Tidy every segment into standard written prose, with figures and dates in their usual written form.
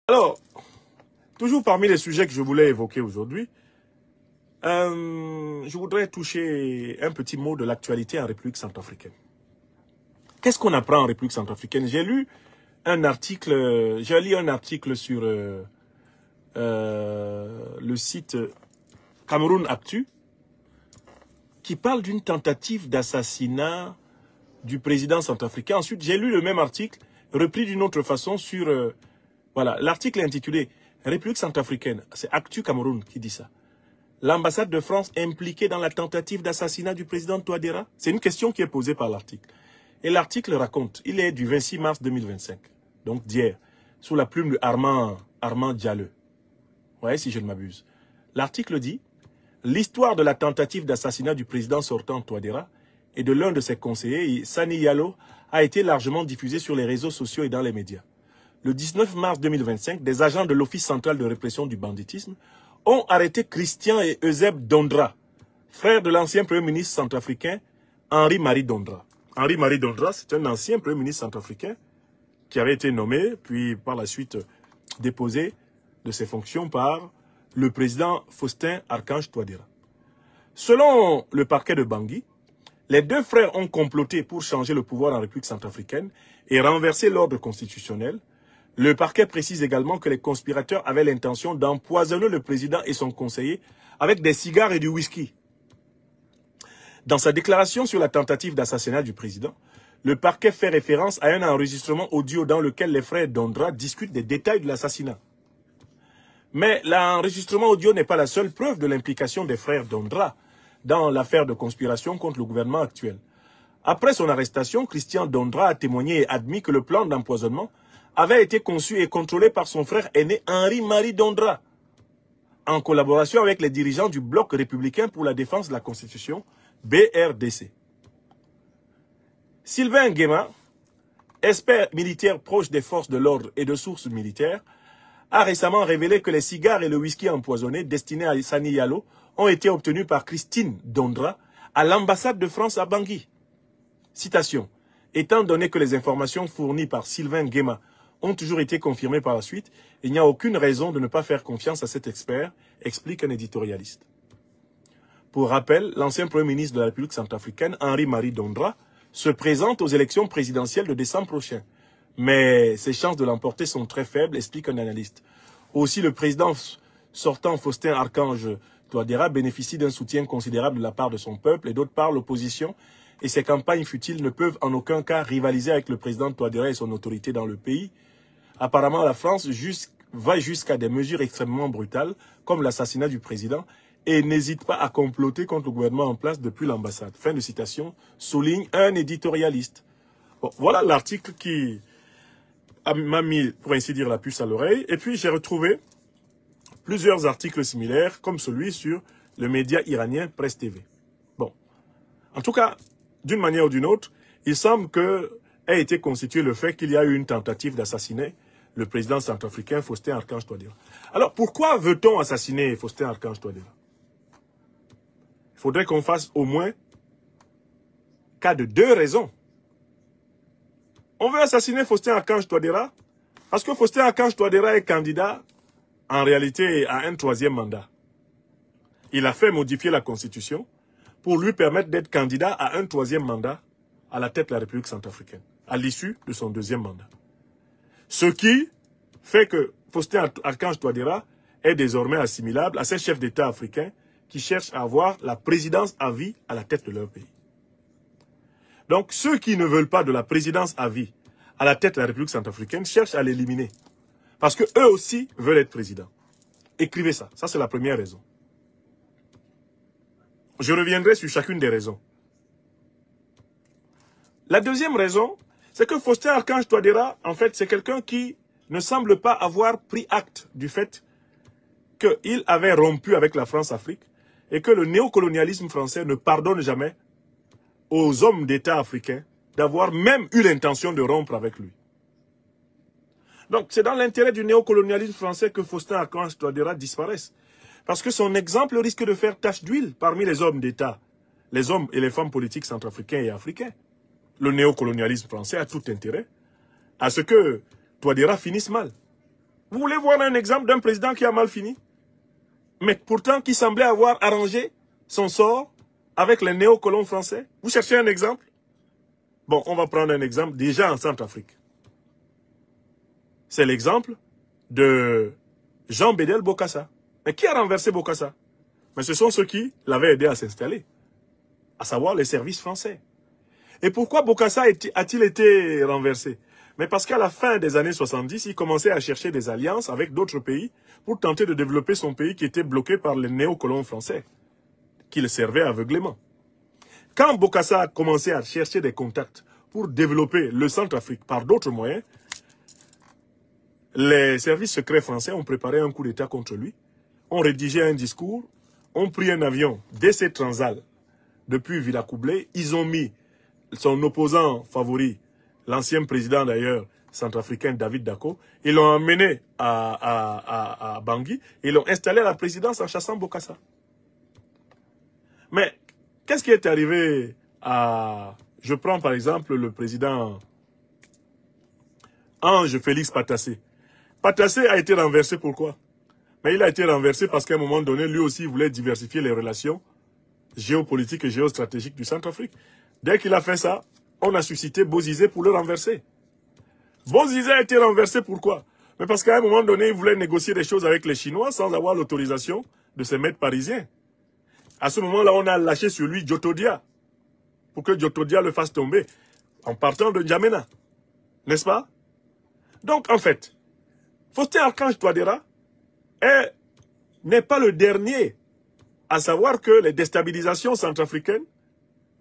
Alors, toujours parmi les sujets que je voulais évoquer aujourd'hui, je voudrais toucher un petit mot de l'actualité en République centrafricaine. Qu'est-ce qu'on apprend en République centrafricaine? J'ai lu un article sur le site Cameroun Actu qui parle d'une tentative d'assassinat du président centrafricain. Ensuite, j'ai lu le même article repris d'une autre façon sur... voilà, l'article est intitulé « République centrafricaine ». C'est Actu Cameroun qui dit ça. L'ambassade de France impliquée dans la tentative d'assassinat du président Touadéra? C'est une question qui est posée par l'article. Et l'article raconte, il est du 26 mars 2025, donc d'hier, sous la plume de Armand Diallo. Vous voyez, si je ne m'abuse. L'article dit « L'histoire de la tentative d'assassinat du président sortant Touadéra et de l'un de ses conseillers, Sani Yalo, a été largement diffusée sur les réseaux sociaux et dans les médias. Le 19 mars 2025, des agents de l'Office central de répression du banditisme ont arrêté Christian et Euseb Dondra, frère de l'ancien Premier ministre centrafricain Henri-Marie Dondra. Henri-Marie Dondra, c'est un ancien Premier ministre centrafricain qui avait été nommé, puis par la suite déposé de ses fonctions par le président Faustin Archange Touadéra. Selon le parquet de Bangui, les deux frères ont comploté pour changer le pouvoir en République centrafricaine et renverser l'ordre constitutionnel. Le parquet précise également que les conspirateurs avaient l'intention d'empoisonner le président et son conseiller avec des cigares et du whisky. Dans sa déclaration sur la tentative d'assassinat du président, le parquet fait référence à un enregistrement audio dans lequel les frères Dondra discutent des détails de l'assassinat. Mais l'enregistrement audio n'est pas la seule preuve de l'implication des frères Dondra dans l'affaire de conspiration contre le gouvernement actuel. Après son arrestation, Christian Dondra a témoigné et admis que le plan d'empoisonnement avait été conçu et contrôlé par son frère aîné Henri-Marie Dondra, en collaboration avec les dirigeants du Bloc républicain pour la défense de la Constitution, BRDC. Sylvain Nguema, expert militaire proche des forces de l'ordre et de sources militaires, a récemment révélé que les cigares et le whisky empoisonné destinés à Sani Yalo ont été obtenus par Christine Dondra à l'ambassade de France à Bangui. Citation. Étant donné que les informations fournies par Sylvain Nguema ont toujours été confirmées par la suite, il n'y a aucune raison de ne pas faire confiance à cet expert, explique un éditorialiste. Pour rappel, l'ancien Premier ministre de la République centrafricaine, Henri-Marie Dondra, se présente aux élections présidentielles de décembre prochain. Mais ses chances de l'emporter sont très faibles, explique un analyste. Aussi, le président sortant Faustin Archange Touadéra bénéficie d'un soutien considérable de la part de son peuple et d'autre part l'opposition et ses campagnes futiles ne peuvent en aucun cas rivaliser avec le président Touadéra et son autorité dans le pays. Apparemment, la France va jusqu'à des mesures extrêmement brutales comme l'assassinat du président et n'hésite pas à comploter contre le gouvernement en place depuis l'ambassade. Fin de citation, souligne un éditorialiste. Bon, voilà l'article qui m'a mis, pour ainsi dire, la puce à l'oreille. Et puis, j'ai retrouvé plusieurs articles similaires, comme celui sur le média iranien Presse TV. Bon, en tout cas, d'une manière ou d'une autre, il semble qu'ait été constitué le fait qu'il y a eu une tentative d'assassiner le président centrafricain Faustin Archange Touadéra. Alors, pourquoi veut-on assassiner Faustin Archange Touadéra? Il faudrait qu'on fasse au moins cas de deux raisons. On veut assassiner Faustin Archange Touadéra parce que Faustin Archange Touadéra est candidat en réalité à un troisième mandat. Il a fait modifier la Constitution pour lui permettre d'être candidat à un troisième mandat à la tête de la République centrafricaine, à l'issue de son deuxième mandat. Ce qui fait que Faustin Archange Touadéra est désormais assimilable à ces chefs d'État africains qui cherchent à avoir la présidence à vie à la tête de leur pays. Donc, ceux qui ne veulent pas de la présidence à vie à la tête de la République centrafricaine cherchent à l'éliminer. Parce qu'eux aussi veulent être présidents. Écrivez ça. Ça, c'est la première raison. Je reviendrai sur chacune des raisons. La deuxième raison, c'est que Faustin Archange Touadéra, en fait, c'est quelqu'un qui ne semble pas avoir pris acte du fait qu'il avait rompu avec la France-Afrique et que le néocolonialisme français ne pardonne jamais aux hommes d'État africains d'avoir même eu l'intention de rompre avec lui. Donc, c'est dans l'intérêt du néocolonialisme français que Faustin Archange Touadéra disparaisse. Parce que son exemple risque de faire tache d'huile parmi les hommes d'État, les hommes et les femmes politiques centrafricains et africains. Le néocolonialisme français a tout intérêt à ce que Touadéra finisse mal. Vous voulez voir un exemple d'un président qui a mal fini? Mais pourtant qui semblait avoir arrangé son sort avec les néocolons français? Vous cherchez un exemple? Bon, on va prendre un exemple déjà en Centrafrique. C'est l'exemple de Jean Bédel Bokassa. Mais qui a renversé Bokassa? Mais ce sont ceux qui l'avaient aidé à s'installer, à savoir les services français. Et pourquoi Bokassa a-t-il été renversé? Mais parce qu'à la fin des années 70, il commençait à chercher des alliances avec d'autres pays pour tenter de développer son pays qui était bloqué par les néocolons français, qui le servaient aveuglément. Quand Bokassa a commencé à chercher des contacts pour développer le Centrafrique par d'autres moyens, les services secrets français ont préparé un coup d'État contre lui, ont rédigé un discours, ont pris un avion DC Transal depuis Villacoublay, ils ont mis son opposant favori, l'ancien président d'ailleurs centrafricain David Dacko, ils l'ont emmené à Bangui, ils l'ont installé à la présidence en chassant Bokassa. Mais qu'est-ce qui est arrivé à... Je prends par exemple le président Ange Félix Patassé. Patassé a été renversé, pourquoi? Mais il a été renversé parce qu'à un moment donné, lui aussi voulait diversifier les relations géopolitiques et géostratégiques du Centrafrique. Dès qu'il a fait ça, on a suscité Bozizé pour le renverser. Bozizé a été renversé, pourquoi? Mais parce qu'à un moment donné, il voulait négocier des choses avec les Chinois sans avoir l'autorisation de ses maîtres parisiens. À ce moment-là, on a lâché sur lui Djotodia, pour que Djotodia le fasse tomber, en partant de N'Djamena. N'est-ce pas? Donc, en fait, Faustin Archange Touadéra n'est pas le dernier à savoir que les déstabilisations centrafricaines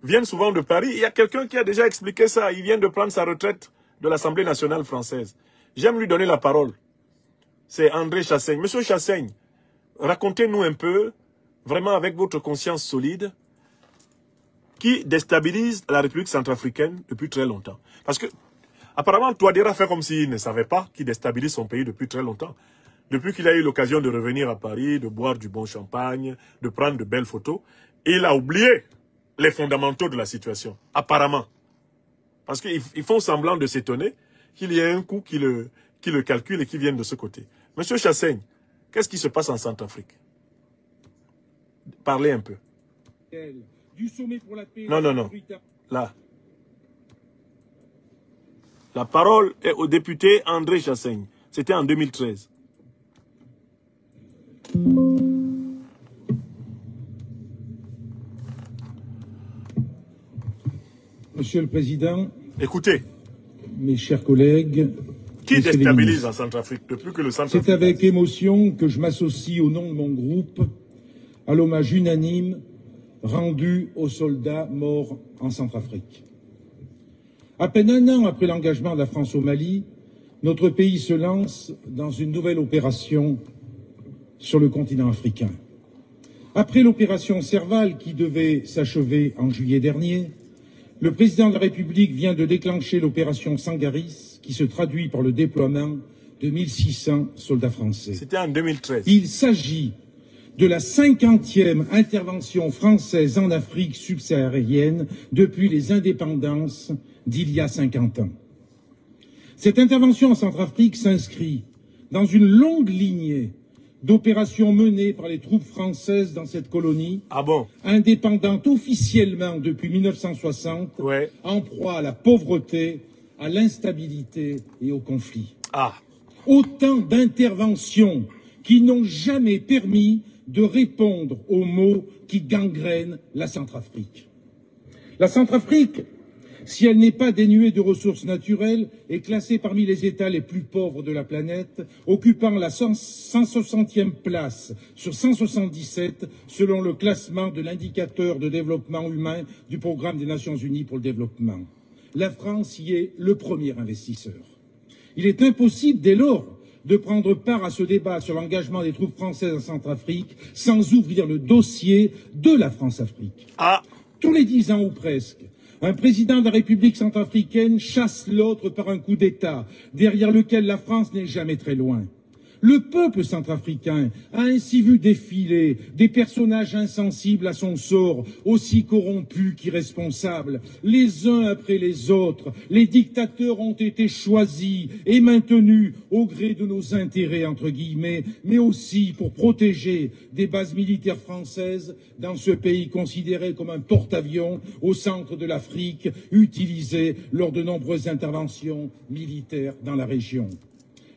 viennent souvent de Paris. Il y a quelqu'un qui a déjà expliqué ça. Il vient de prendre sa retraite de l'Assemblée nationale française. J'aime lui donner la parole. C'est André Chassaigne. Monsieur Chassaigne, racontez-nous un peu, vraiment avec votre conscience solide, qui déstabilise la République centrafricaine depuis très longtemps. Parce que, apparemment, Touadéra fait comme s'il ne savait pas qu'il déstabilise son pays depuis très longtemps. Depuis qu'il a eu l'occasion de revenir à Paris, de boire du bon champagne, de prendre de belles photos, il a oublié les fondamentaux de la situation, apparemment. Parce qu'ils font semblant de s'étonner qu'il y ait un coup qui le calcule et qui vienne de ce côté. Monsieur Chassaigne, qu'est-ce qui se passe en Centrafrique? Parlez un peu. Non, non, non. Là. La parole est au député André Chassaigne. C'était en 2013. Monsieur le Président, écoutez, mes chers collègues, qui déstabilise en Centrafrique depuis que le Centrafrique... C'est avec émotion que je m'associe au nom de mon groupe à l'hommage unanime rendu aux soldats morts en Centrafrique. À peine un an après l'engagement de la France au Mali, notre pays se lance dans une nouvelle opération sur le continent africain. Après l'opération Serval qui devait s'achever en juillet dernier, le président de la République vient de déclencher l'opération Sangaris qui se traduit par le déploiement de 1600 soldats français. C'était en 2013. Il s'agit de la 50e intervention française en Afrique subsaharienne depuis les indépendances d'il y a 50 ans. Cette intervention en Centrafrique s'inscrit dans une longue lignée d'opérations menées par les troupes françaises dans cette colonie, indépendante officiellement depuis 1960, en proie à la pauvreté, à l'instabilité et au conflit. Autant d'interventions qui n'ont jamais permis de répondre aux maux qui gangrènent la Centrafrique. La Centrafrique, si elle n'est pas dénuée de ressources naturelles, est classée parmi les États les plus pauvres de la planète, occupant la 160e place sur 177 selon le classement de l'indicateur de développement humain du Programme des Nations Unies pour le développement. La France y est le premier investisseur. Il est impossible dès lors de prendre part à ce débat sur l'engagement des troupes françaises en Centrafrique sans ouvrir le dossier de la France-Afrique. Tous les 10 ans ou presque, un président de la République centrafricaine chasse l'autre par un coup d'État, derrière lequel la France n'est jamais très loin. Le peuple centrafricain a ainsi vu défiler des personnages insensibles à son sort, aussi corrompus qu'irresponsables. Les uns après les autres, les dictateurs ont été choisis et maintenus au gré de nos intérêts, entre guillemets, mais aussi pour protéger des bases militaires françaises dans ce pays considéré comme un porte-avions au centre de l'Afrique, utilisé lors de nombreuses interventions militaires dans la région.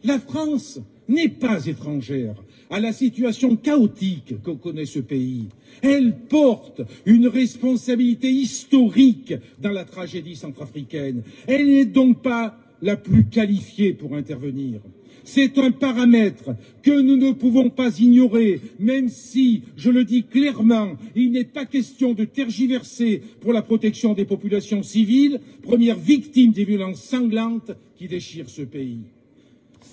La France n'est pas étrangère à la situation chaotique que connaît ce pays. Elle porte une responsabilité historique dans la tragédie centrafricaine. Elle n'est donc pas la plus qualifiée pour intervenir. C'est un paramètre que nous ne pouvons pas ignorer, même si, je le dis clairement, il n'est pas question de tergiverser pour la protection des populations civiles, premières victimes des violences sanglantes qui déchirent ce pays.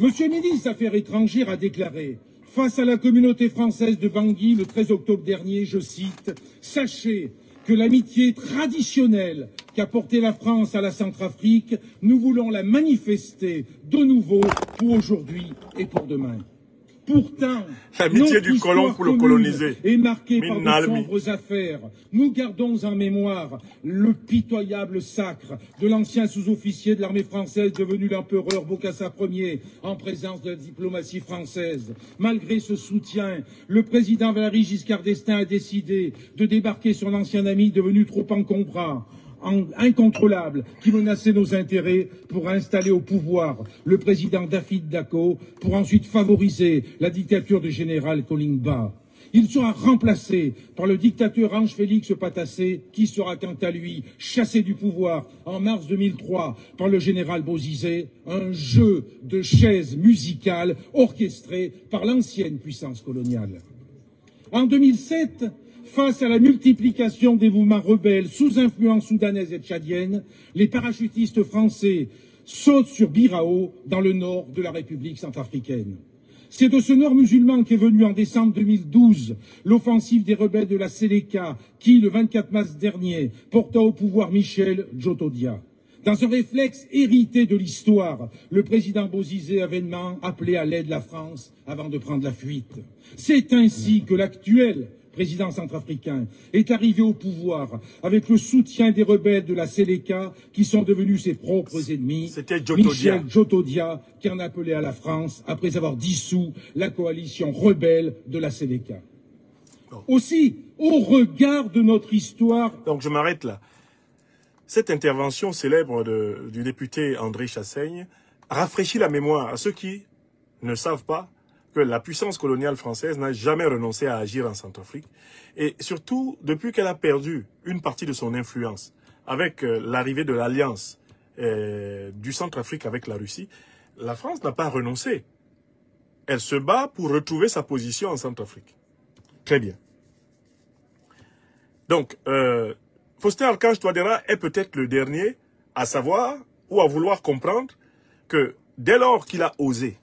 Monsieur le ministre des Affaires étrangères a déclaré, face à la communauté française de Bangui le 13 octobre dernier, je cite, « Sachez que l'amitié traditionnelle qu'a portée la France à la Centrafrique, nous voulons la manifester de nouveau pour aujourd'hui et pour demain. » Pourtant, l'amitié du colon pour le colonisé est marquée par de sombres affaires. Nous gardons en mémoire le pitoyable sacre de l'ancien sous-officier de l'armée française devenu l'empereur Bokassa Ier en présence de la diplomatie française. Malgré ce soutien, le président Valéry Giscard d'Estaing a décidé de débarquer sur l'ancien ami devenu trop encombrant, incontrôlable, qui menaçait nos intérêts pour installer au pouvoir le président David Dacko pour ensuite favoriser la dictature du général Kolimba. Il sera remplacé par le dictateur Ange-Félix Patassé, qui sera quant à lui chassé du pouvoir en mars 2003 par le général Bozizé, un jeu de chaises musicales orchestré par l'ancienne puissance coloniale. En 2007, face à la multiplication des mouvements rebelles sous influence soudanaise et tchadienne, les parachutistes français sautent sur Birao, dans le nord de la République centrafricaine. C'est de ce nord musulman qu'est venue en décembre 2012 l'offensive des rebelles de la Séléka qui, le 24 mars dernier, porta au pouvoir Michel Djotodia. Dans un réflexe hérité de l'histoire, le président Bozizé a vainement appelé à l'aide la France avant de prendre la fuite. C'est ainsi que l'actuel président centrafricain, est arrivé au pouvoir avec le soutien des rebelles de la Séléka qui sont devenus ses propres ennemis. C'était Michel Djotodia qui en appelait à la France après avoir dissous la coalition rebelle de la Séléka. Aussi, au regard de notre histoire... Donc je m'arrête là. Cette intervention célèbre du député André Chassaigne rafraîchit la mémoire à ceux qui ne savent pas que la puissance coloniale française n'a jamais renoncé à agir en Centrafrique. Et surtout, depuis qu'elle a perdu une partie de son influence avec l'arrivée de l'alliance du Centrafrique avec la Russie, la France n'a pas renoncé. Elle se bat pour retrouver sa position en Centrafrique. Très bien. Donc, Faustin-Archange Touadéra est peut-être le dernier à savoir ou à vouloir comprendre que dès lors qu'il a osé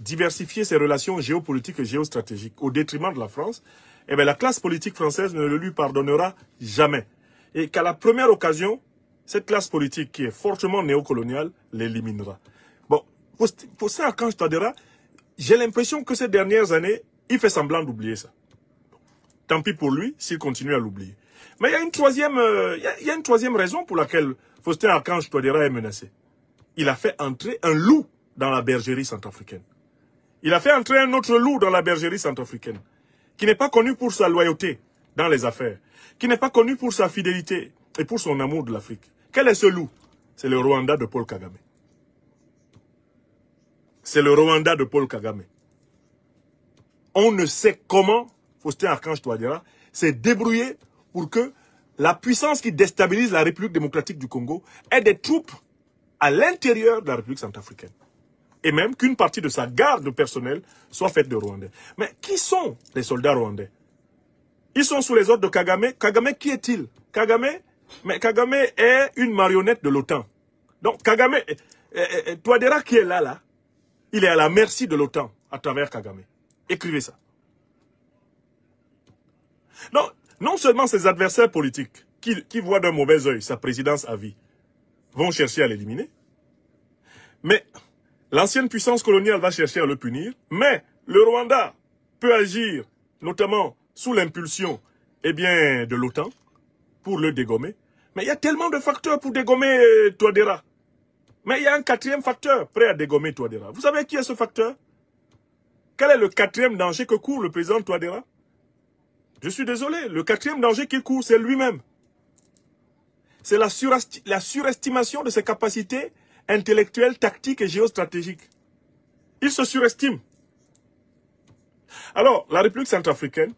diversifier ses relations géopolitiques et géostratégiques au détriment de la France, eh bien, la classe politique française ne le lui pardonnera jamais. Et qu'à la première occasion, cette classe politique qui est fortement néocoloniale l'éliminera. Bon, Faustin-Archange Touadéra, j'ai l'impression que ces dernières années, il fait semblant d'oublier ça. Tant pis pour lui s'il continue à l'oublier. Mais il y a une troisième raison pour laquelle Faustin-Archange Touadéra est menacé. Il a fait entrer un loup dans la bergerie centrafricaine. Il a fait entrer un autre loup dans la bergerie centrafricaine, qui n'est pas connu pour sa loyauté dans les affaires, qui n'est pas connu pour sa fidélité et pour son amour de l'Afrique. Quel est ce loup? C'est le Rwanda de Paul Kagame. C'est le Rwanda de Paul Kagame. On ne sait comment Faustin-Archange Touadéra s'est débrouillé pour que la puissance qui déstabilise la République démocratique du Congo ait des troupes à l'intérieur de la République centrafricaine. Et même qu'une partie de sa garde personnelle soit faite de Rwandais. Mais qui sont les soldats rwandais? Ils sont sous les ordres de Kagame. Kagame, qui est-il? Kagame est une marionnette de l'OTAN. Donc Kagame, Touadéra qui est là, il est à la merci de l'OTAN à travers Kagame. Écrivez ça. Non seulement ses adversaires politiques, qui voient d'un mauvais œil sa présidence à vie, vont chercher à l'éliminer, mais L'ancienne puissance coloniale va chercher à le punir, mais le Rwanda peut agir, notamment sous l'impulsion de l'OTAN, pour le dégommer. Mais il y a tellement de facteurs pour dégommer Touadéra. Mais il y a un quatrième facteur prêt à dégommer Touadéra. Vous savez qui est ce facteur? Quel est le quatrième danger que court le président Touadéra? Je suis désolé, le quatrième danger qu'il court, c'est lui-même. C'est la surestimation de ses capacités intellectuelles, tactiques et géostratégiques. Il se surestime. Alors, la République centrafricaine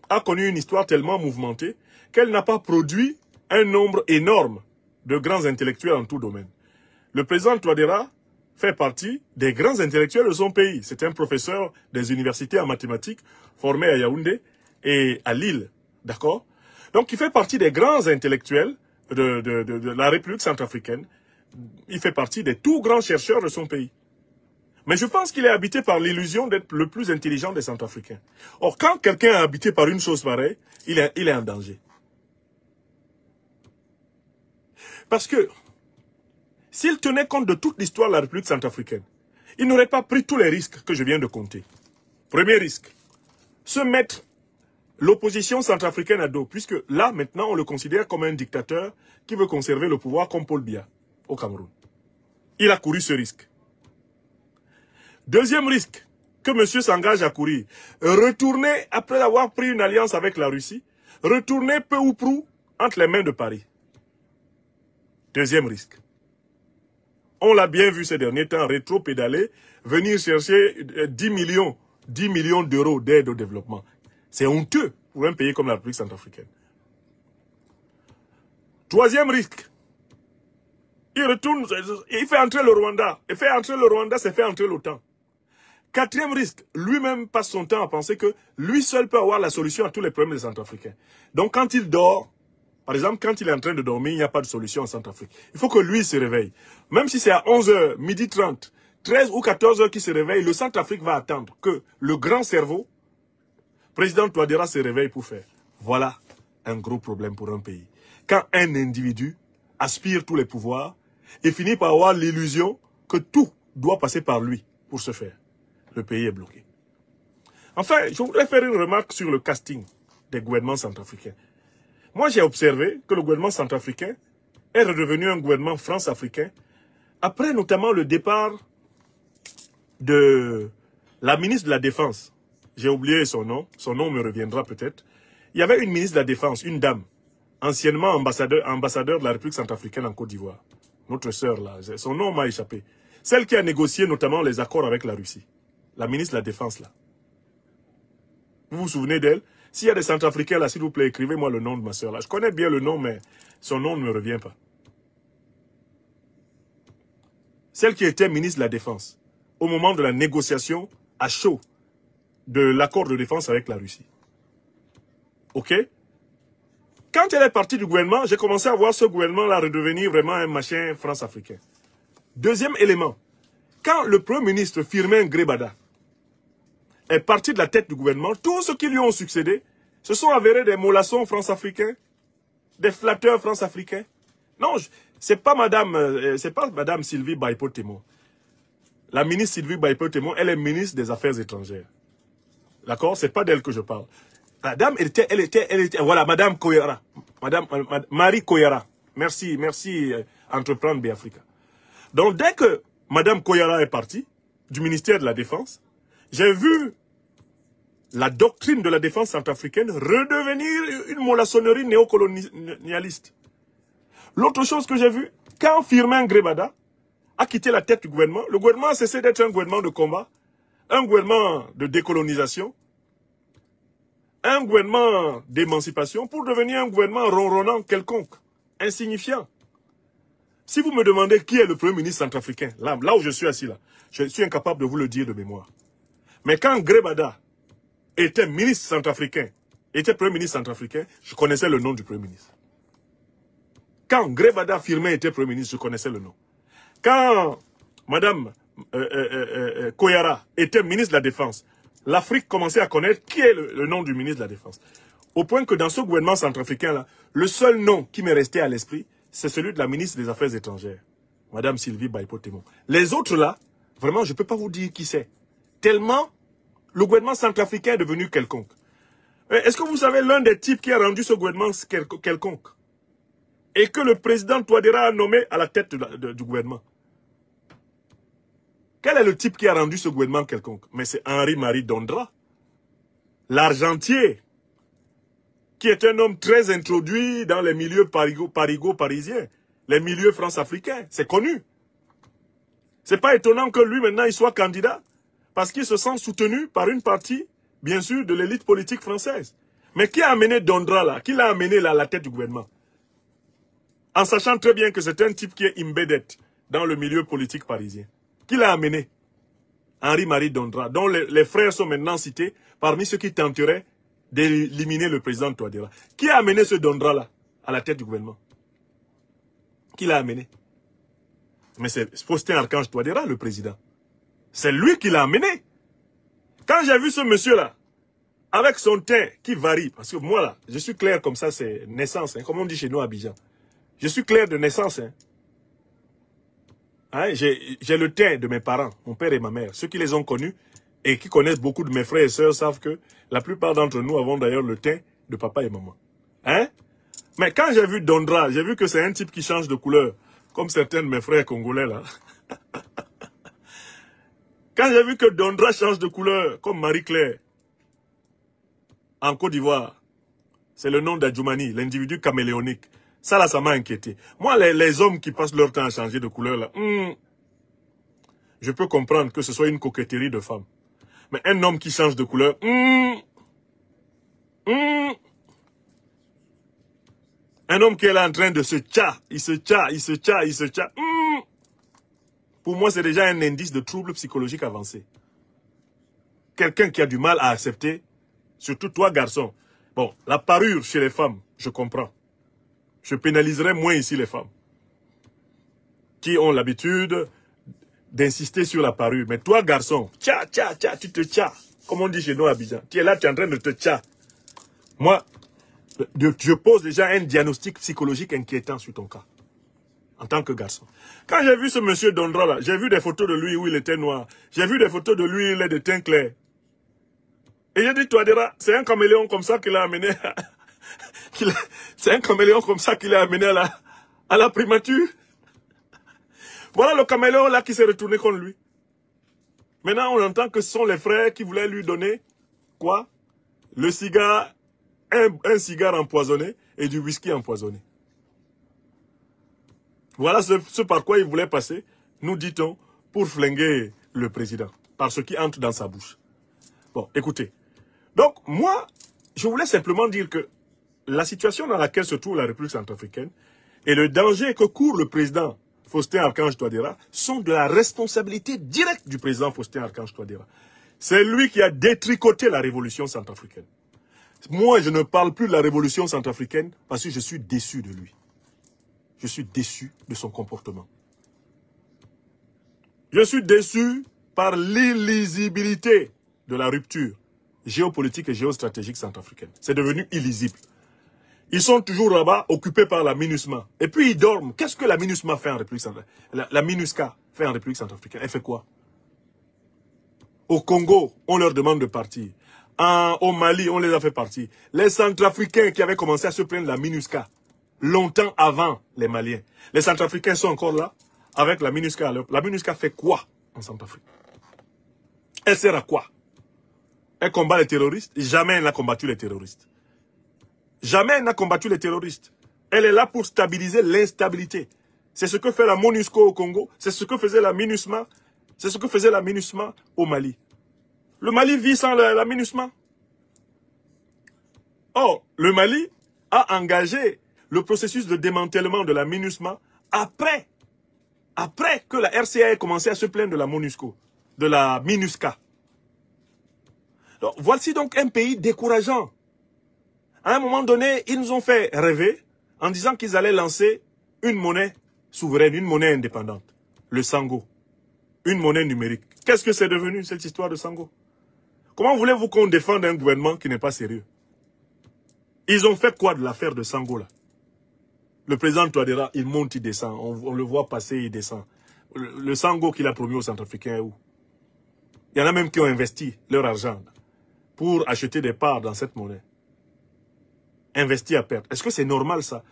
a connu une histoire tellement mouvementée qu'elle n'a pas produit un nombre énorme de grands intellectuels en tout domaine. Le président Touadéra fait partie des grands intellectuels de son pays. C'est un professeur des universités en mathématiques formé à Yaoundé et à Lille. D'accord? Donc, il fait partie des grands intellectuels de la République centrafricaine. Il fait partie des tout grands chercheurs de son pays. Mais je pense qu'il est habité par l'illusion d'être le plus intelligent des Centrafricains. Or, quand quelqu'un est habité par une chose pareille, il est en danger. Parce que, s'il tenait compte de toute l'histoire de la République centrafricaine, il n'aurait pas pris tous les risques que je viens de compter. Premier risque, se mettre l'opposition centrafricaine à dos, puisque là, maintenant, on le considère comme un dictateur qui veut conserver le pouvoir comme Paul Biya au Cameroun. Il a couru ce risque. Deuxième risque que monsieur s'engage à courir, retourner, après avoir pris une alliance avec la Russie, retourner peu ou prou entre les mains de Paris. Deuxième risque. On l'a bien vu ces derniers temps, rétro-pédaler, venir chercher 10 millions d'euros d'aide au développement. C'est honteux pour un pays comme la République centrafricaine. Troisième risque. Il retourne, il fait entrer le Rwanda. Et faire entrer le Rwanda, c'est faire entrer l'OTAN. Quatrième risque, lui-même passe son temps à penser que lui seul peut avoir la solution à tous les problèmes des Centrafricains. Donc quand il dort, par exemple, quand il est en train de dormir, il n'y a pas de solution en Centrafrique. Il faut que lui se réveille. Même si c'est à 11h, midi 30, 13 ou 14h qu'il se réveille, le Centrafrique va attendre que le grand cerveau, président Touadéra, se réveille pour faire. Voilà un gros problème pour un pays. Quand un individu aspire tous les pouvoirs et finit par avoir l'illusion que tout doit passer par lui pour se faire, le pays est bloqué. Enfin, je voudrais faire une remarque sur le casting des gouvernements centrafricains. Moi, j'ai observé que le gouvernement centrafricain est redevenu un gouvernement france-africain après notamment le départ de la ministre de la Défense. J'ai oublié son nom me reviendra peut-être. Il y avait une ministre de la Défense, une dame, anciennement ambassadeur de la République centrafricaine en Côte d'Ivoire. Notre sœur là, son nom m'a échappé. Celle qui a négocié notamment les accords avec la Russie. La ministre de la Défense là. Vous vous souvenez d'elle? S'il y a des Centrafricains là, s'il vous plaît, écrivez-moi le nom de ma sœur là. Je connais bien le nom, mais son nom ne me revient pas. Celle qui était ministre de la Défense, au moment de la négociation à chaud de l'accord de défense avec la Russie. Ok? Quand elle est partie du gouvernement, j'ai commencé à voir ce gouvernement-là redevenir vraiment un machin France-africain. Deuxième élément, quand le Premier ministre Firmin Grébada est parti de la tête du gouvernement, tous ceux qui lui ont succédé se sont avérés des mollassons france-africains, des flatteurs france-africains. Non, c'est pas madame Sylvie Baipo-Témon. La ministre Sylvie Baipo-Témon, elle est ministre des Affaires étrangères. D'accord? C'est pas d'elle que je parle. Madame, elle était, voilà, Madame Koyara. Marie Koyara. Merci, Entreprendre Biafrica. Donc, dès que Madame Koyara est partie du ministère de la Défense, j'ai vu la doctrine de la défense centrafricaine redevenir une mollassonnerie néocolonialiste. L'autre chose que j'ai vu, quand Firmin Grébada a quitté la tête du gouvernement, le gouvernement a cessé d'être un gouvernement de combat, un gouvernement de décolonisation, un gouvernement d'émancipation pour devenir un gouvernement ronronnant quelconque, insignifiant. Si vous me demandez qui est le Premier ministre centrafricain, là où je suis assis là, je suis incapable de vous le dire de mémoire. Mais quand Grébada était ministre centrafricain, était Premier ministre centrafricain, je connaissais le nom du Premier ministre. Quand Grébada Firmin était Premier ministre, je connaissais le nom. Quand Madame Koyara était ministre de la Défense, l'Afrique commençait à connaître qui est le nom du ministre de la Défense. Au point que dans ce gouvernement centrafricain-là, le seul nom qui m'est resté à l'esprit, c'est celui de la ministre des Affaires étrangères, Madame Sylvie Baipo-Témon. Les autres là, Vraiment, je ne peux pas vous dire qui c'est. Tellement, le gouvernement centrafricain est devenu quelconque. Est-ce que vous savez l'un des types qui a rendu ce gouvernement quelconque? Et que le président Touadéra a nommé à la tête du gouvernement. Quel est le type qui a rendu ce gouvernement quelconque? Mais c'est Henri-Marie Dondra, l'argentier, qui est un homme très introduit dans les milieux parisiens, les milieux france-africains. C'est connu. C'est pas étonnant que lui, maintenant, il soit candidat, parce qu'il se sent soutenu par une partie, bien sûr, de l'élite politique française. Mais qui a amené Dondra là? Qui l'a amené là à la tête du gouvernement? En sachant très bien que c'est un type qui est embedded dans le milieu politique parisien. Qui l'a amené? Henri-Marie Dondra, dont les frères sont maintenant cités parmi ceux qui tenteraient d'éliminer le président Touadéra. Qui a amené ce Dondra-là à la tête du gouvernement? Qui l'a amené? Mais c'est Faustin Archange Touadéra, le président. C'est lui qui l'a amené. Quand j'ai vu ce monsieur-là, avec son teint qui varie, parce que moi là, je suis clair comme ça, c'est naissance, hein, comme on dit chez nous à Abidjan. Je suis clair de naissance. Hein. Hein, j'ai le teint de mes parents, mon père et ma mère. Ceux qui les ont connus et qui connaissent beaucoup de mes frères et sœurs savent que la plupart d'entre nous avons d'ailleurs le teint de papa et maman. Hein? Mais quand j'ai vu Dondra, j'ai vu que c'est un type qui change de couleur, comme certains de mes frères congolais là. Quand j'ai vu que Dondra change de couleur, comme Marie-Claire, en Côte d'Ivoire, c'est le nom d'Adjoumani, l'individu caméléonique. Ça là, ça m'a inquiété. Moi, les hommes qui passent leur temps à changer de couleur là, je peux comprendre que ce soit une coquetterie de femme. Mais un homme qui change de couleur, un homme qui est là en train de se tcha, il se tcha. Pour moi, c'est déjà un indice de trouble psychologique avancé. Quelqu'un qui a du mal à accepter, surtout toi, garçon. Bon, la parure chez les femmes, je comprends. Je pénaliserai moins ici les femmes qui ont l'habitude d'insister sur la parure. Mais toi, garçon, tu te tcha. Comme on dit chez nous à Abidjan. Tu es là, tu es en train de te tcha. Moi, je pose déjà un diagnostic psychologique inquiétant sur ton cas. En tant que garçon. Quand j'ai vu ce monsieur Dondra là, j'ai vu des photos de lui où il était noir. J'ai vu des photos de lui où il est de teint clair. Et j'ai dit, Touadéra, c'est un caméléon comme ça qu'il a amené. C'est un caméléon comme ça qu'il a amené à la primature. Voilà le caméléon là qui s'est retourné contre lui. Maintenant, on entend que ce sont les frères qui voulaient lui donner, quoi? Le cigare, un cigare empoisonné et du whisky empoisonné. Voilà ce par quoi il voulait passer, nous dit-on, pour flinguer le président, par ce qui entre dans sa bouche. Bon, écoutez. Donc, moi, je voulais simplement dire que la situation dans laquelle se trouve la République centrafricaine et le danger que court le président Faustin Archange Touadéra sont de la responsabilité directe du président Faustin Archange Touadéra. C'est lui qui a détricoté la révolution centrafricaine. Moi, je ne parle plus de la révolution centrafricaine parce que je suis déçu de lui. Je suis déçu de son comportement. Je suis déçu par l'illisibilité de la rupture géopolitique et géostratégique centrafricaine. C'est devenu illisible. Ils sont toujours là-bas, occupés par la MINUSMA. Et puis ils dorment. Qu'est-ce que la MINUSMA fait en République centrafricaine? La MINUSCA fait en République centrafricaine. Elle fait quoi? Au Congo, on leur demande de partir. Au Mali, on les a fait partir. Les Centrafricains qui avaient commencé à se plaindre de la MINUSCA, longtemps avant les Maliens. Les Centrafricains sont encore là, avec la MINUSCA. La MINUSCA fait quoi en Centrafrique? Elle sert à quoi? Elle combat les terroristes? Jamais elle n'a combattu les terroristes. Jamais elle n'a combattu les terroristes. Elle est là pour stabiliser l'instabilité. C'est ce que fait la MONUSCO au Congo. C'est ce que faisait la MINUSMA. C'est ce que faisait la MINUSMA au Mali. Le Mali vit sans la MINUSMA. Or, le Mali a engagé le processus de démantèlement de la MINUSMA après que la RCA ait commencé à se plaindre de la MONUSCO, de la MINUSCA. Alors, voici donc un pays décourageant. À un moment donné, ils nous ont fait rêver en disant qu'ils allaient lancer une monnaie souveraine, une monnaie indépendante, le Sango, une monnaie numérique. Qu'est-ce que c'est devenu cette histoire de Sango? Comment voulez-vous qu'on défende un gouvernement qui n'est pas sérieux? Ils ont fait quoi de l'affaire de Sango là? Le président Touadéra, il monte, il descend. On le voit passer, il descend. le Sango qu'il a promis aux Centrafricains est où? Il y en a même qui ont investi leur argent pour acheter des parts dans cette monnaie. Investi à perte. Est-ce que c'est normal ça?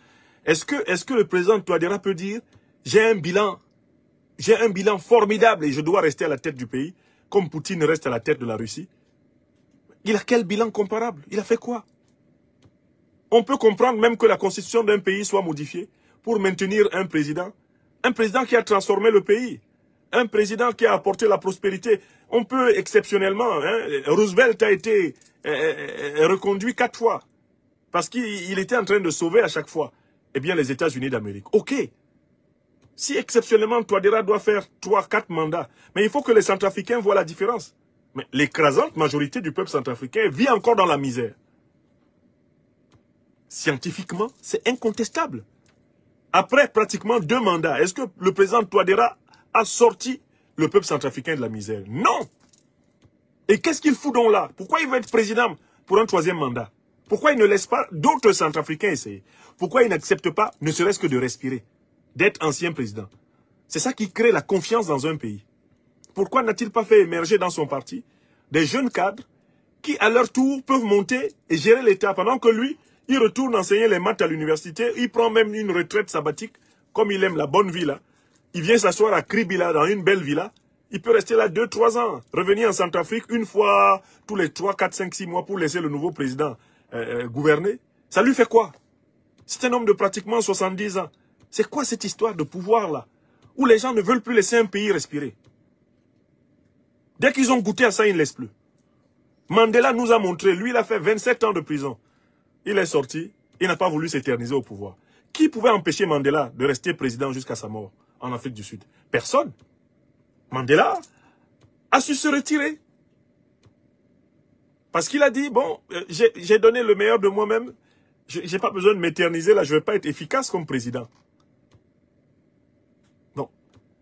Est-ce que le président Touadéra peut dire j'ai un bilan formidable et je dois rester à la tête du pays, comme Poutine reste à la tête de la Russie? Il a quel bilan comparable? Il a fait quoi? On peut comprendre même que la constitution d'un pays soit modifiée pour maintenir un président qui a transformé le pays, un président qui a apporté la prospérité. On peut exceptionnellement, Roosevelt a été reconduit 4 fois, parce qu'il était en train de sauver à chaque fois, eh bien, les États-Unis d'Amérique. Ok. Si exceptionnellement Touadéra doit faire 3-4 mandats, mais il faut que les Centrafricains voient la différence. Mais l'écrasante majorité du peuple centrafricain vit encore dans la misère. Scientifiquement, c'est incontestable. Après pratiquement 2 mandats, est-ce que le président Touadéra a sorti le peuple centrafricain de la misère? Non. Et qu'est-ce qu'il fout donc là? Pourquoi il veut être président pour un 3e mandat? Pourquoi il ne laisse pas d'autres Centrafricains essayer? Pourquoi il n'accepte pas, ne serait-ce que de respirer, d'être ancien président? C'est ça qui crée la confiance dans un pays. Pourquoi n'a-t-il pas fait émerger dans son parti des jeunes cadres qui, à leur tour, peuvent monter et gérer l'État pendant que lui, il retourne enseigner les maths à l'université, il prend même une retraite sabbatique, comme il aime la bonne vie là. Il vient s'asseoir à Kribila, dans une belle villa. Il peut rester là 2-3 ans, revenir en Centrafrique une fois tous les 3, 4, 5, 6 mois pour laisser le nouveau président gouverner. Ça lui fait quoi? C'est un homme de pratiquement 70 ans. C'est quoi cette histoire de pouvoir là, où les gens ne veulent plus laisser un pays respirer? Dès qu'ils ont goûté à ça, ils ne laissent plus. Mandela nous a montré, lui il a fait 27 ans de prison. Il est sorti, il n'a pas voulu s'éterniser au pouvoir. Qui pouvait empêcher Mandela de rester président jusqu'à sa mort en Afrique du Sud? Personne. Mandela a su se retirer. Parce qu'il a dit, bon, j'ai donné le meilleur de moi-même, je n'ai pas besoin de m'éterniser là, je ne vais pas être efficace comme président. Non.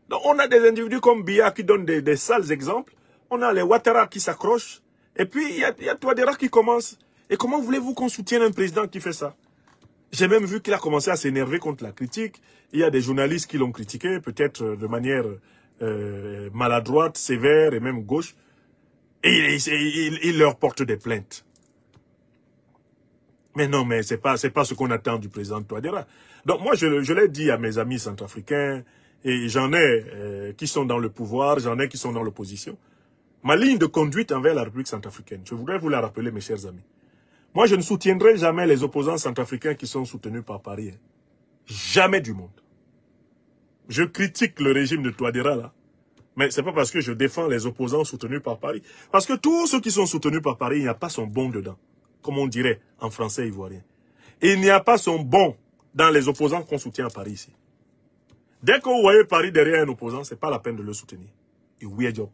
Donc on a des individus comme Biya qui donnent des sales exemples, on a les Ouattara qui s'accrochent, et puis il y a Touadéra qui commence. Et comment voulez-vous qu'on soutienne un président qui fait ça? J'ai même vu qu'il a commencé à s'énerver contre la critique. Il y a des journalistes qui l'ont critiqué, peut-être de manière maladroite, sévère et même gauche. Et il leur porte des plaintes. Mais non, mais c'est pas ce qu'on attend du président Touadéra. Donc moi, je l'ai dit à mes amis centrafricains, et j'en ai qui sont dans le pouvoir, j'en ai qui sont dans l'opposition. Ma ligne de conduite envers la République centrafricaine, je voudrais vous la rappeler, mes chers amis. Moi, je ne soutiendrai jamais les opposants centrafricains qui sont soutenus par Paris. Jamais du monde. Je critique le régime de Touadéra, là. Mais ce n'est pas parce que je défends les opposants soutenus par Paris. Parce que tous ceux qui sont soutenus par Paris, il n'y a pas son bon dedans. Comme on dirait en français ivoirien. Et il n'y a pas son bon dans les opposants qu'on soutient à Paris ici. Dès que vous voyez Paris derrière un opposant, ce n'est pas la peine de le soutenir. Et oui, job.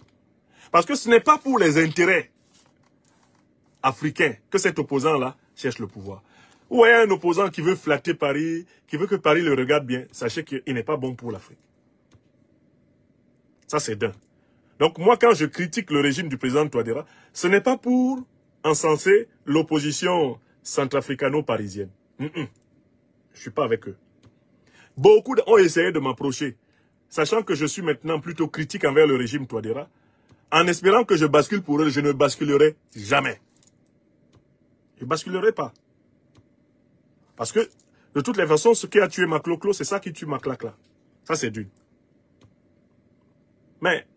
Parce que ce n'est pas pour les intérêts africain que cet opposant-là cherche le pouvoir. Ou il y a un opposant qui veut flatter Paris, qui veut que Paris le regarde bien, sachez qu'il n'est pas bon pour l'Afrique. Ça, c'est d'un. Donc moi, quand je critique le régime du président Touadéra, ce n'est pas pour encenser l'opposition centrafricano-parisienne. Je ne suis pas avec eux. Beaucoup ont essayé de m'approcher, sachant que je suis maintenant plutôt critique envers le régime Touadéra, en espérant que je bascule pour eux. Je ne basculerai jamais. Je ne basculerai pas. Parce que, de toutes les façons, ce qui a tué Macloclo, c'est ça qui tue Maclacla. Ça, c'est d'une. Mais,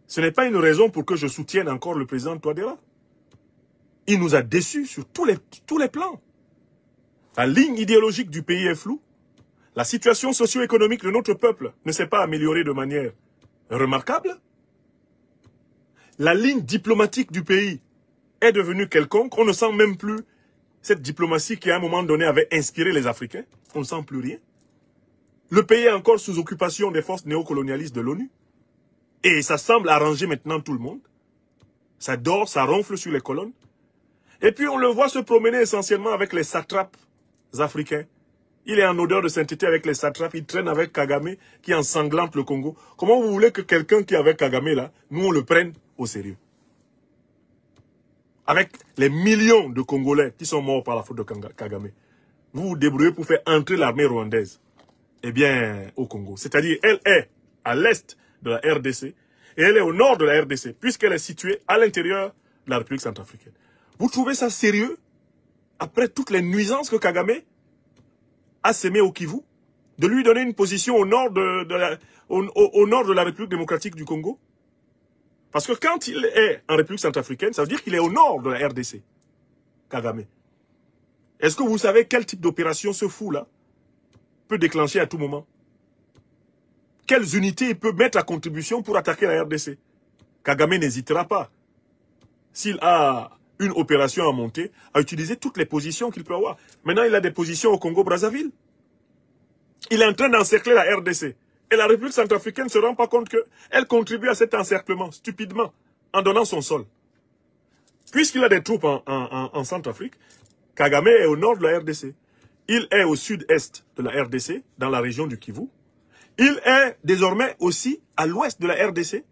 ce n'est pas une raison pour que je soutienne encore le président Touadéra. Il nous a déçus sur tous les plans. La ligne idéologique du pays est floue. La situation socio-économique de notre peuple ne s'est pas améliorée de manière remarquable. La ligne diplomatique du pays est devenue quelconque. On ne sent même plus cette diplomatie qui, à un moment donné, avait inspiré les Africains. On ne sent plus rien. Le pays est encore sous occupation des forces néocolonialistes de l'ONU. Et ça semble arranger maintenant tout le monde. Ça dort, ça ronfle sur les colonnes. Et puis on le voit se promener essentiellement avec les satrapes africains. Il est en odeur de sainteté avec les satrapes. Il traîne avec Kagame qui ensanglante le Congo. Comment vous voulez que quelqu'un qui est avec Kagame là, nous on le prenne au sérieux? Avec les millions de Congolais qui sont morts par la faute de Kagame. Vous vous débrouillez pour faire entrer l'armée rwandaise. Eh bien, au Congo. C'est-à-dire, elle est à l'est de la RDC et elle est au nord de la RDC, puisqu'elle est située à l'intérieur de la République centrafricaine. Vous trouvez ça sérieux, après toutes les nuisances que Kagame a sémées au Kivu, de lui donner une position au nord au nord de la République démocratique du Congo? Parce que quand il est en République centrafricaine, ça veut dire qu'il est au nord de la RDC, Kagame. Est-ce que vous savez quel type d'opération ce fou-là peut déclencher à tout moment? Quelles unités il peut mettre à contribution pour attaquer la RDC? Kagame n'hésitera pas, s'il a une opération à monter, à utiliser toutes les positions qu'il peut avoir. Maintenant, il a des positions au Congo-Brazzaville. Il est en train d'encercler la RDC. Et la République centrafricaine ne se rend pas compte qu'elle contribue à cet encerclement, stupidement, en donnant son sol. Puisqu'il a des troupes en Centrafrique, Kagame est au nord de la RDC. Il est au sud-est de la RDC, dans la région du Kivu. Il est désormais aussi à l'ouest de la RDC,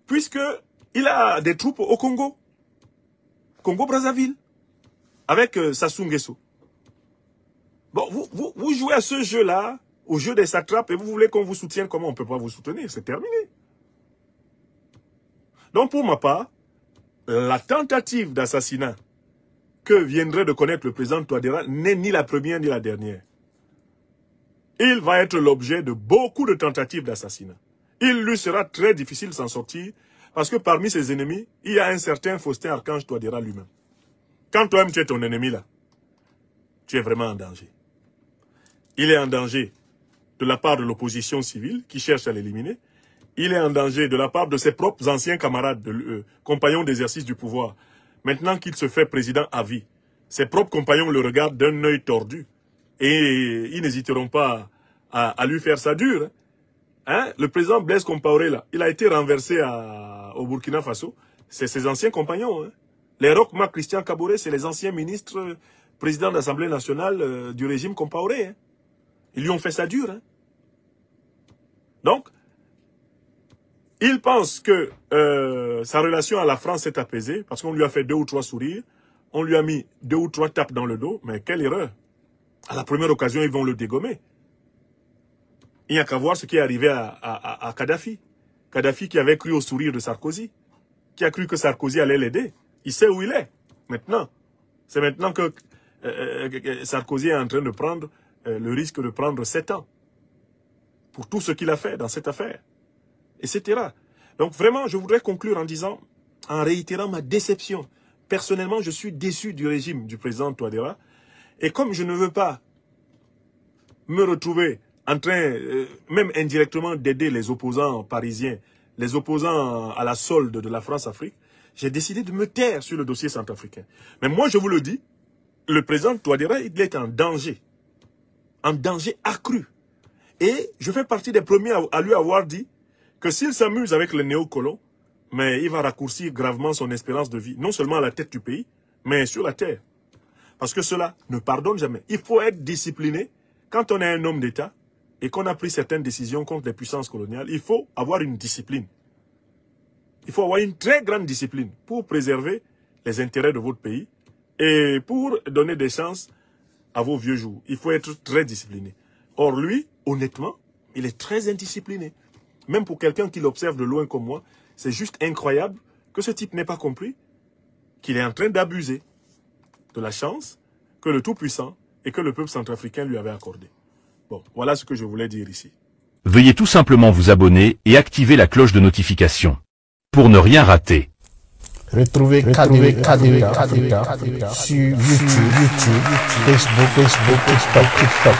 puisqu'il a des troupes au Congo. Congo-Brazzaville, avec Sassou Nguesso. Bon, vous jouez à ce jeu-là, au jeu des satrapes, et vous voulez qu'on vous soutienne. Comment on ne peut pas vous soutenir? C'est terminé. Donc, pour ma part, la tentative d'assassinat que viendrait de connaître le président Touadéra n'est ni la première ni la dernière. Il va être l'objet de beaucoup de tentatives d'assassinat. Il lui sera très difficile de s'en sortir, parce que parmi ses ennemis, il y a un certain Faustin Archange Touadéra lui-même. Quand toi-même tu es ton ennemi là, tu es vraiment en danger. Il est en danger de la part de l'opposition civile qui cherche à l'éliminer. Il est en danger de la part de ses propres anciens camarades, compagnons d'exercice du pouvoir. Maintenant qu'il se fait président à vie, ses propres compagnons le regardent d'un œil tordu. Et ils n'hésiteront pas à lui faire ça dur. Hein? Le président Blaise Compaoré, là, il a été renversé au Burkina Faso. C'est ses anciens compagnons. Hein? Les Rochma Christian Kaboré, c'est les anciens ministres, présidents de l'Assemblée nationale du régime Compaoré. Hein? Ils lui ont fait ça dur. Hein? Donc, il pense que sa relation à la France s'est apaisée parce qu'on lui a fait 2 ou 3 sourires, on lui a mis 2 ou 3 tapes dans le dos, mais quelle erreur! À la première occasion, ils vont le dégommer. Il n'y a qu'à voir ce qui est arrivé à Kadhafi. Kadhafi qui avait cru au sourire de Sarkozy, qui a cru que Sarkozy allait l'aider. Il sait où il est, maintenant. C'est maintenant que Sarkozy est en train de prendre le risque de prendre 7 ans pour tout ce qu'il a fait dans cette affaire, etc. Donc vraiment, je voudrais conclure en réitérant ma déception. Personnellement, je suis déçu du régime du président Touadéra. Et comme je ne veux pas me retrouver en train, même indirectement, d'aider les opposants parisiens, les opposants à la solde de la France-Afrique, j'ai décidé de me taire sur le dossier centrafricain. Mais moi, je vous le dis, le président Touadéra, il est en danger accru. Et je fais partie des premiers à lui avoir dit que s'il s'amuse avec les néocolons, mais il va raccourcir gravement son espérance de vie, non seulement à la tête du pays, mais sur la terre. Parce que cela ne pardonne jamais. Il faut être discipliné. Quand on est un homme d'État et qu'on a pris certaines décisions contre les puissances coloniales, il faut avoir une discipline. Il faut avoir une très grande discipline pour préserver les intérêts de votre pays et pour donner des chances à vos vieux jours. Il faut être très discipliné. Or lui, honnêtement, il est très indiscipliné. Même pour quelqu'un qui l'observe de loin comme moi, c'est juste incroyable que ce type n'ait pas compris qu'il est en train d'abuser de la chance que le Tout-Puissant et que le peuple centrafricain lui avait accordé. Bon, voilà ce que je voulais dire ici. Veuillez tout simplement vous abonner et activer la cloche de notification pour ne rien rater. Retrouvez KDV Africa sur YouTube, Facebook, TikTok.